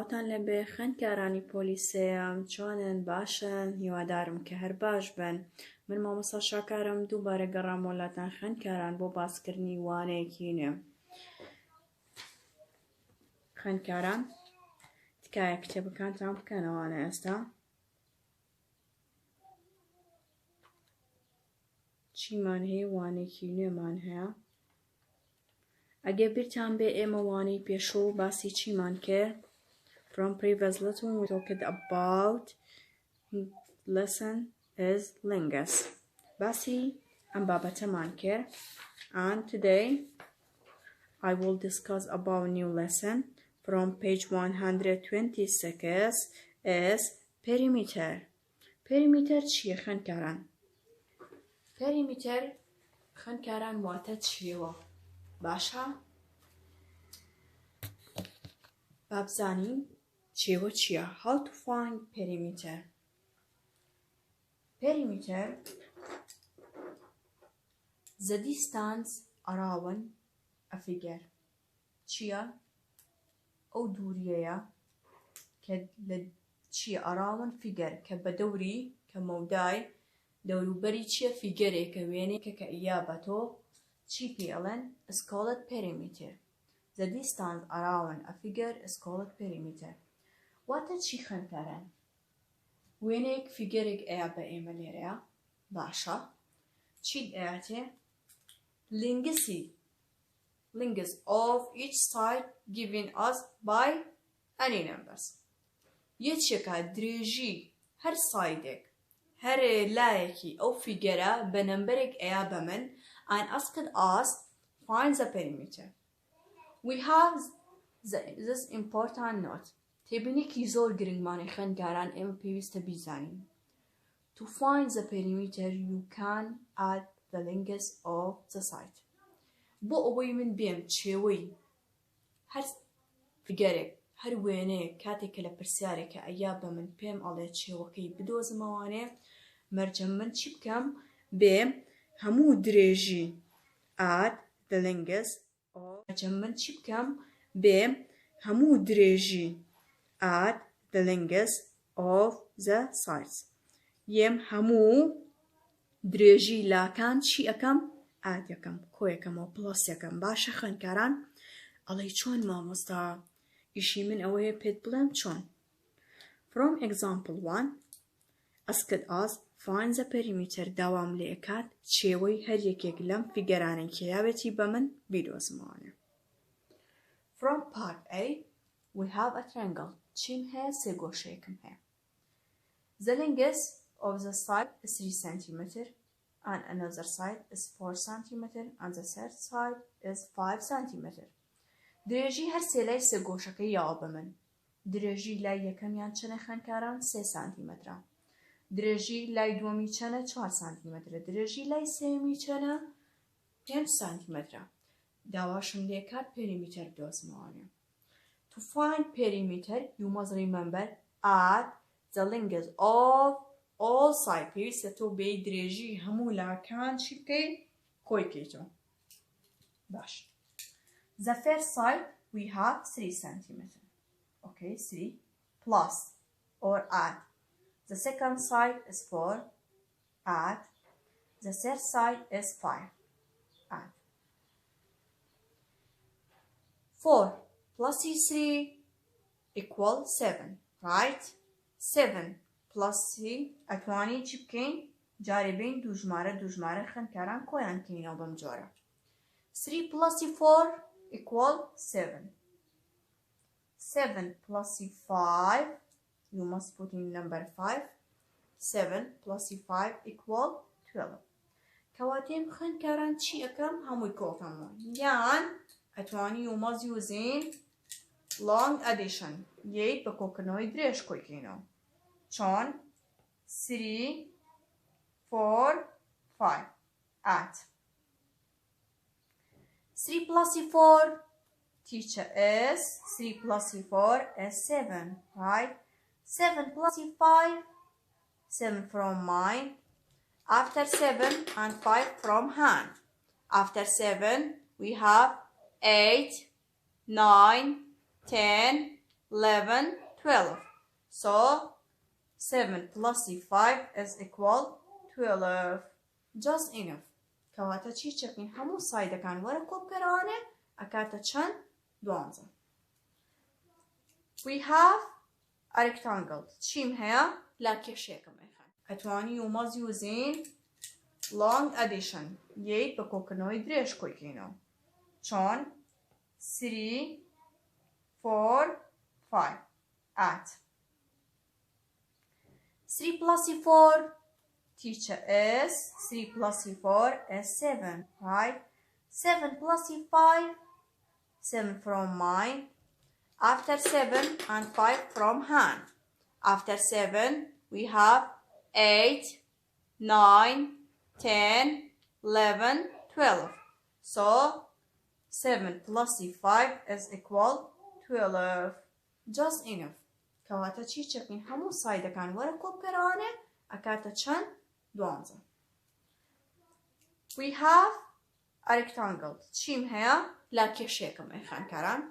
چاوتان لەبێ خوێندکارانی پۆلی سێیەم چۆنن باشن هیوادارم کە هەر باش بن من مامۆستا شاکارم دووبارە گەڕام وڵاتان خوێندکاران بۆ باسکردنی وانەیەکی نوێ خوێندکاران تکایە کتێبەکانتان بکەنەوانە ئێستا چیمان هەیە وانەیەکی نوێمان هەیە ئەگە بیرتان بێ ئێمە وانەی پێشوو باسی چیمان کرد From previous lesson we talked about lesson is lingus. Basi and babateman care. And today I will discuss about new lesson from page 126 is perimeter. Perimeter چیه خوێندکاران؟ Perimeter خوێندکاران واتە چێوە باشە؟ بابزانین چێوە چییە؟ How to find perimeter. Perimeter the distance around a figure. چییە؟ ئەو دووریەیە کە لە چییە around figure کە بە دەوری کە مەودای دەوروبەری چییە فیگەرێکە وێنێکە کە ئیابەتۆ چی پێڵێن is called perimeter. The distance around a figure is called perimeter. واتە چی خوێندکاران؟ وێنێک فیگەرێک ئەیە بە ئێمە لێرەیە باشە چیت ئەیاتێ؟ lingus of each side given us by any numbers. یەکێکە درێژی هەر سایدێک هەر لایەکی ئەو فیگەرە بە نەمبەرێک ئەیە بە من and asked us find the perimeter. We have this important note. تێبینێکی زۆر گرنگمانی خوێندکاران ئێمە پێویستە بیزانین. To find the perimeter you can add the lingus of the site. بۆ ئەوەی من بێم چێوەی هەر فیگەرێک هەر وێنەیەک کاتێک کە لە پرسیارێکە ئەیا بە من پێم ئەڵێ چێوەکەی بدۆزمەوانێ مەرجە من چی بکەم بێم هەموو درێژی add the lingus مەرجە من چی بکەم بێم هەموو درێژی add the lingus of the sides. یەم هەموو درێژی لاکان چی ئەەکەم؟ ئاد یەکەم کۆ یەکەمەوە پڵەس یەکەم باشە خوێندکاران ئەڵێی چۆن مامۆستا ئیشی من ئەوەیە پێت بڵێم چۆن. From example 1 asked us find the perimeter داوام لێ ئەکات چێوەی هەر یەکێک لەم فیگەرانەی کە یاوێتی بە من بیدۆزمەوانێ. From part A we have a triangle. چیم هەیە سێ گۆشەیەکم هەیە. The lingus of the side is 3 cm and another side is 4 cm and the third side is 5 cm. درێژی هەر سێ لای سێ گۆشەکەی یاوە بە من. درێژی لای یەکەمیان چەنە خوێندکاران 3 سانتیمەترە. درێژی لای دووەمی چەنە 4 سانتیمەترە. درێژی لای سێمی چەنە 5 سانتیمەترە. داواشم لێ کات perimeter بدۆزمەوانێ. To find perimeter, you must remember add the lingus of all sides. پێویستە تۆ بێ درێژی هەموو لاکان چی بکەی؟ کۆی بکەیتەوە. باش. The first side we have 3 cm. Okay, 3 plus or add. The second side is 4. Add. The third side is 5. Add. 4 plus 3 equal 7, right? 7 plus 3 ئەتوانی چی بکەین؟ جارێ بین دوو ژمارە خوێندکاران کۆیان کەینەوە بەم جۆرە. 3 plus 4 equal 7. 7 plus 5 you must put in number 5. 7 plus 5 equal 12. کەواتێم خوێندکاران چی ئەەکەم هەمووی کۆکەمەوە یان ئەتوانی you must using long addition یەک بە کۆکردنەوەی درێژ کۆیکەینەوە چۆن 3 4 5 add 3 plus 4 teacher is 3 plus 4 is 7, right? 7 plus 5 7 from mind. After 7 and 5 from hand. After 7 we have 8 9 10 11, 12. So 7 plus 5 is equal 12. Just enough. کەواتە چی چەکین هەموو سایدەکان وەرە کۆبکەرەوانێ ئەکاتە چەند 12. We have a rectangle. چیم هەیە لا کێشەیەکم ئەیخەن ئەتوانی you must using long addition یەک بە کۆکردنەوەی درێژ کۆیکەینەوە چۆن 3 4 5 at 3 plus 4 teacher is 3 plus 4 is 7, right? 7 plus 5 7 from mine. After 7 and 5 from hand. After 7 we have 8 9 10 11 12. So 7 plus 5 is equal 12. Just enough. کەواتە چی چەکین هەموو سایدەکان وەرە کۆبکەرەوانێ ئەکاتە چەند 12. We have a rectangle. چیم هەیە لا کێشەیەکم ئەیخانکاران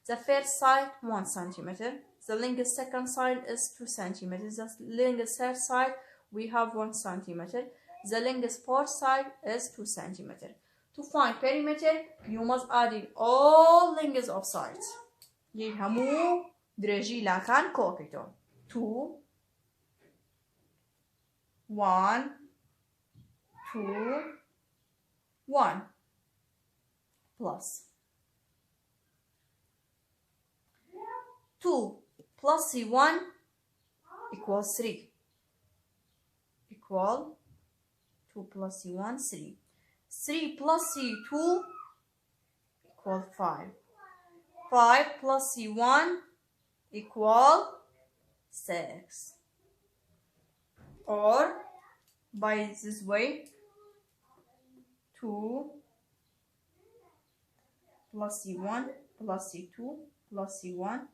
The first side 1 centimeter. The longest second side is 2 centimeters. The longest third side we have 1 centimeter. The longest fourth side is 2 centimeters. To find perimeter, you must add in all lengths of sides. یه همو درێژی لاکان کۆکەیتەوە 2 1 2 1 plus 2 plus 1 equals 3 equal 2 plus 1 3 3 plus 2 equal 5 5 plus 1 equal 6 or by this way 2 plus 1 plus 2 plus 1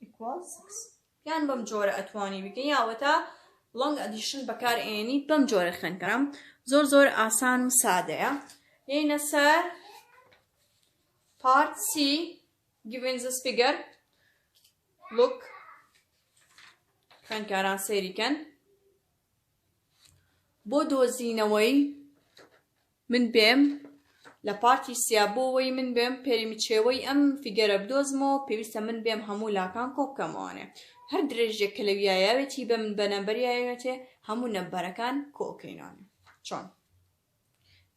equals 6 يعني بم جورة أتواني بكي ياوتا long addition بكار إني بم جورة خنكرم زور زور آسان وسادة يعني نسر part C given this figure look خنكران سيري كان بودو زينوي من بيم لپارتی سیابۆوەی من بێم پێریمیچێوەی ئەم فیگەرە بدۆزمەوە پێویستە من بێم هەموو لاکان کۆبکەمەوانێ هەر درێژێک کە لەویایاوێتی بە من بە نەمبەریایەتێ هەموو نەمبەرەکان کۆکەینەوانێ چۆن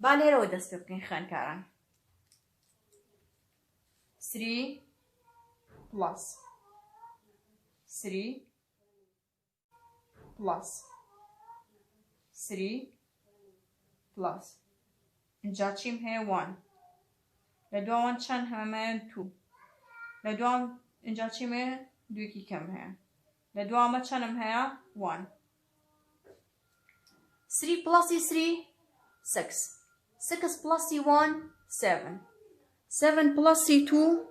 با لێرەوە دەست پێ بکەین خوێندکاران 3 plus 3 plus 3 plus اینجا چیم هەیە 1 لە دووان چەند هەمەیە 2 لە دوام اینجا چیم هەیە دوویەکی کەم هەیە لە دوامە چەندم هەیە 1 3 plus 3 6 6 plus 1 7 7 plus 2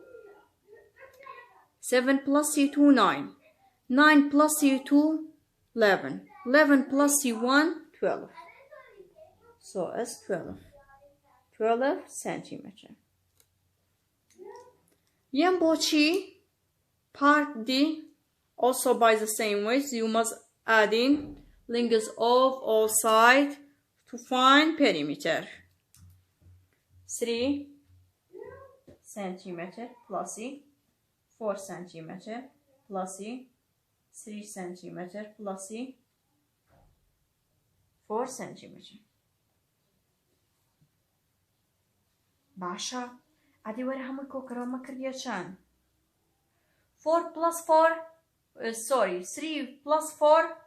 7 plus 2 9 9 plus 2 11 11 plus 1 12 so it's 12 centimeter. Yambochi part D also by the same ways you must add in lengths of all sides to find perimeter. 3 centimeter plus 4 centimeter plus 3 centimeter plus 4 centimeter. باشا عادي وەرە هەمووی کۆکەرەوە مەکردیە چەند 4 plus 4 sorry 3 plus 4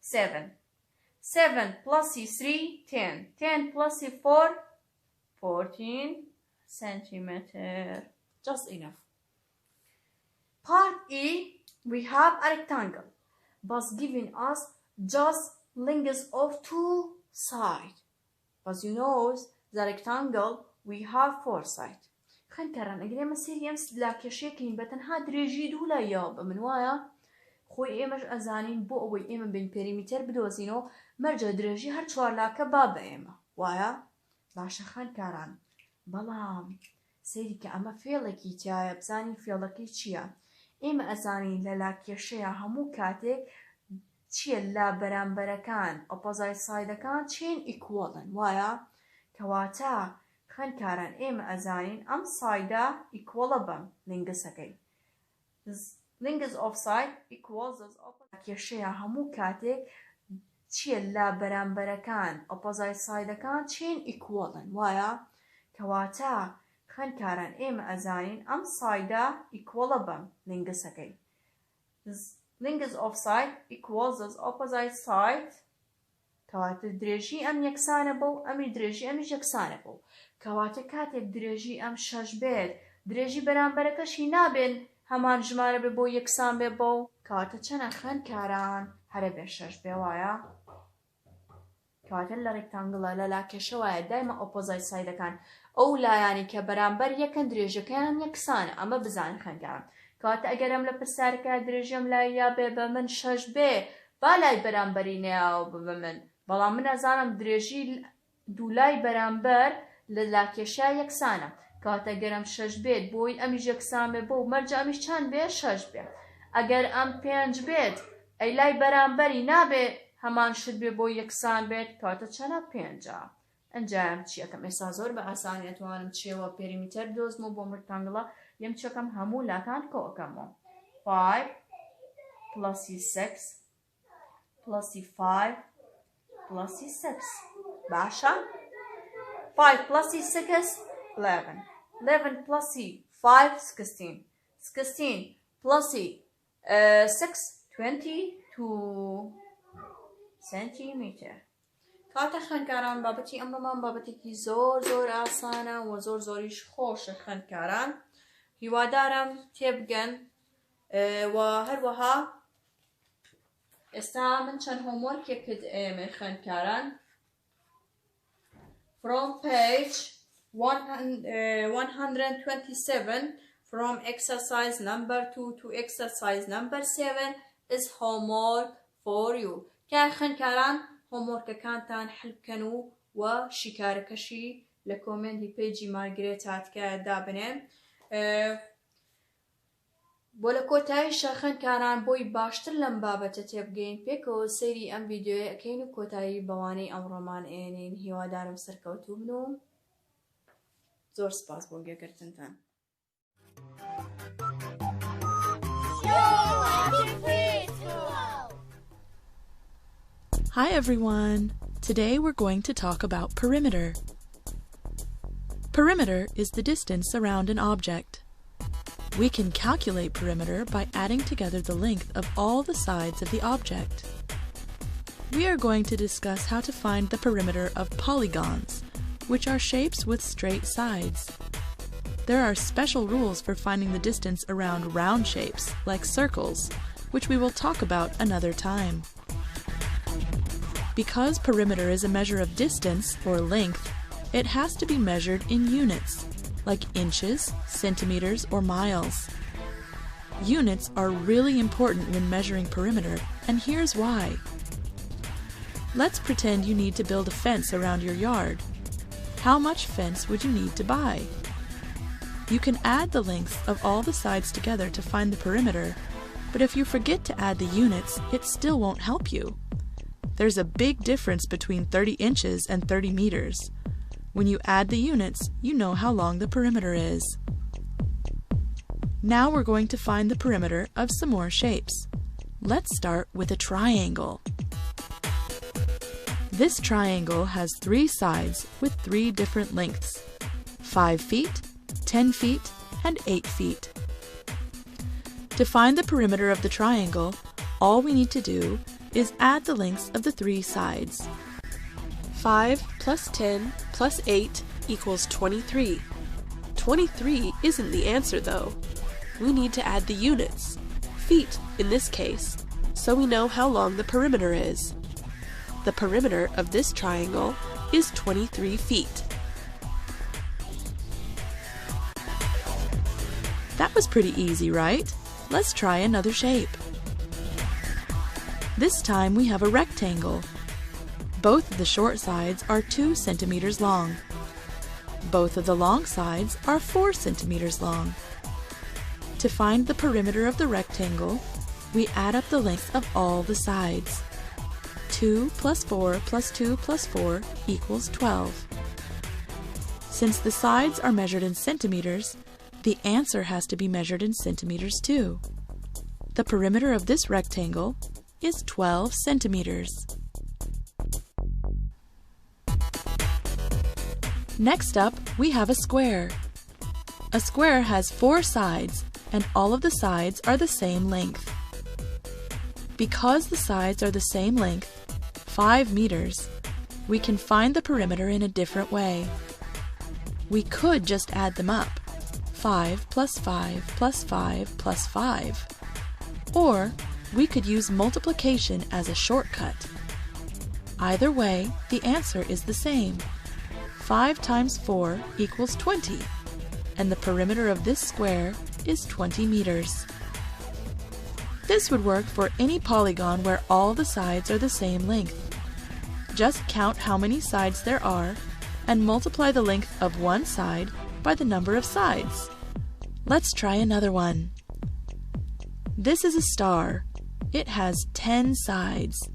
7 7 plus 3 10 10 plus 4 14 centimeter just enough. Part E we have a rectangle but giving us just lengths of 2 sides but you know the rectangle we have 4 sides. خوێندکاران ئەگەر ئێمە سێری ئەم لاکێشەیەکەین بە تەنها درێژی دوو لایەوە بە من وایە خۆی ئێمەش ئەزانین بۆ ئەوەی ئێمە بین پێریمیتەر بدۆزینەوە مەرجە درێژی هەر چوار لاکە با بە ئێمە وایە باشە خوێندکاران بەڵام سەیری کە ئەمە فێڵێکی تایە بزانین فێڵەکەی چییە ئێمە ئەزانین لە لاکێشەیە هەموو کاتێک چیە لا بەرامبەرەکان ئۆپۆزایت سایدەکان چین ئیکوەڵن وایە کەواتە خوێندکاران ئێمە ئەزانین ئەم سایدە ئیکوەڵە بەم لینگسەکەی length of side equals لاکێشەیە هەموو کاتێک چیە لا بەرامبەرەکان ئۆپۆزایت سایدەکان چین ئیکوەڵن وایە کەواتە خوێندکاران ئێمە ئەزانین ئەم سایدە ئیکوەڵە بەم لینگسەکەی length of side equals opposite side کەواتە درێژی ئەم یەکسانە بۆ ئەمی درێژی ئەمیش یەکسانە بۆ کەواتە کاتێک درێژی ئەم 6 بێت درێژی بەرامبەرەکەشی نابێن هەمان ژمارە بێ بۆ یەکسان بێ بۆ کەواتە چەنە خوێندکاران هەرە بێ 6 بێ وایە کەواتە لە ڕێکتانگڵە لە لاکێشە وایە دایمە ئۆپۆزایت سایدەکان ئەو لایانی کە بەرامبەر یەکەن درێژەکەیان یەکسانە ئەمە بزانن خوێندکاران کەواتە ئەگەرم لە پرسیارەکە درێژەم لای یا بێ بە من 6 بێ با لای بەرامبەری نێیاوە بە من بەڵام من ئەزانم درێژی دوولای بەرامبەر لە لاکێشە یەکسانە کەواتە گەرم 6 بێت بۆی ئەمیش یەکسان بێ بۆ مەرجە ئەمیش چەند بێ 6 بێ ئەگەر ئەم 5 بێت ئەی لای بەرامبەری نابێ هەمان شت بێ بۆ یەکسان بێت کەواتە چەنە 5 ئەنجام چیەکەم ئێستا زۆر بە ئاسانی ئەتوانم چێوە پێریمیتەر دۆزمەوە بۆ ڕێکتانگڵە یەم چەکەم هەموو لاکان کۆکەمەوە 5 plus 6 plus 5 plus 6 باشە 5 plus 6 11 11 plus 5 16 16 plus 6 22 centimeter کاتە خوێندکاران بابەتی ئەمڕۆمان بابەتێکی زۆر ئاسانە و زۆریش خۆشە خوێندکاران هیوادارم تێبگەن و هەروەها ئێستا من چەند هۆموەرکێکت ئێمە خوێندکاران from page 127 from exercise number 2 to exercise number 7 is homework for you کە خوێندکاران هۆموەرکەکانتان حل بکەن و شیکارەکەشی لە کۆمنتی پیجی مارگرێت هاتکە دابنێن بۆ لە کۆتاییشە خوێندکاران بۆی باشتر لەم بابەتە تێبگەین پێکەوە سەیری ئەم ڤیدیۆیە ئەکەین و کۆتایی بەوانەی ئەمڕۆمان ئێنین هیوادارم سەرکەوتوو بن و زۆر سپاس بۆ گوێگرتنتان Hi everyone! Today we're going to talk about perimeter. Perimeter is the distance around an object. We can calculate perimeter by adding together the length of all the sides of the object. We are going to discuss how to find the perimeter of polygons, which are shapes with straight sides. There are special rules for finding the distance around round shapes, like circles, which we will talk about another time. Because perimeter is a measure of distance, or length, it has to be measured in units, like inches, centimeters, or miles. Units are really important when measuring perimeter, and here's why. Let's pretend you need to build a fence around your yard. How much fence would you need to buy? You can add the lengths of all the sides together to find the perimeter, but if you forget to add the units, it still won't help you. There's a big difference between 30 inches and 30 meters. When you add the units, you know how long the perimeter is. Now we're going to find the perimeter of some more shapes. Let's start with a triangle. This triangle has 3 sides with 3 different lengths: 5 feet, 10 feet, and 8 feet. To find the perimeter of the triangle, all we need to do is add the lengths of the 3 sides. 5 plus 10 plus 8 equals 23. 23 isn't the answer though. We need to add the units, feet in this case, so we know how long the perimeter is. The perimeter of this triangle is 23 feet. That was pretty easy, right? Let's try another shape. This time we have a rectangle. Both of the short sides are 2 centimeters long. Both of the long sides are 4 centimeters long. To find the perimeter of the rectangle, we add up the length of all the sides. 2 plus 4 plus 2 plus 4 equals 12. Since the sides are measured in centimeters, the answer has to be measured in centimeters too. The perimeter of this rectangle is 12 centimeters. Next up, we have a square. A square has 4 sides, and all of the sides are the same length. Because the sides are the same length, 5 meters, we can find the perimeter in a different way. We could just add them up, 5 plus 5 plus 5 plus 5. Or we could use multiplication as a shortcut. Either way, the answer is the same. 5 times 4 equals 20, and the perimeter of this square is 20 meters. This would work for any polygon where all the sides are the same length. Just count how many sides there are and multiply the length of one side by the number of sides. Let's try another one. This is a star. It has 10 sides.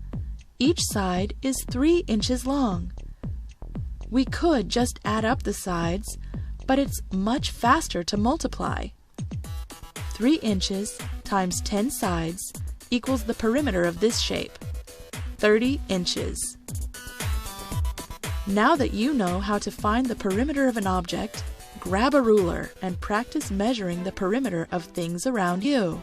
Each side is 3 inches long. We could just add up the sides, but it's much faster to multiply. 3 inches times 10 sides equals the perimeter of this shape, 30 inches. Now that you know how to find the perimeter of an object, grab a ruler and practice measuring the perimeter of things around you.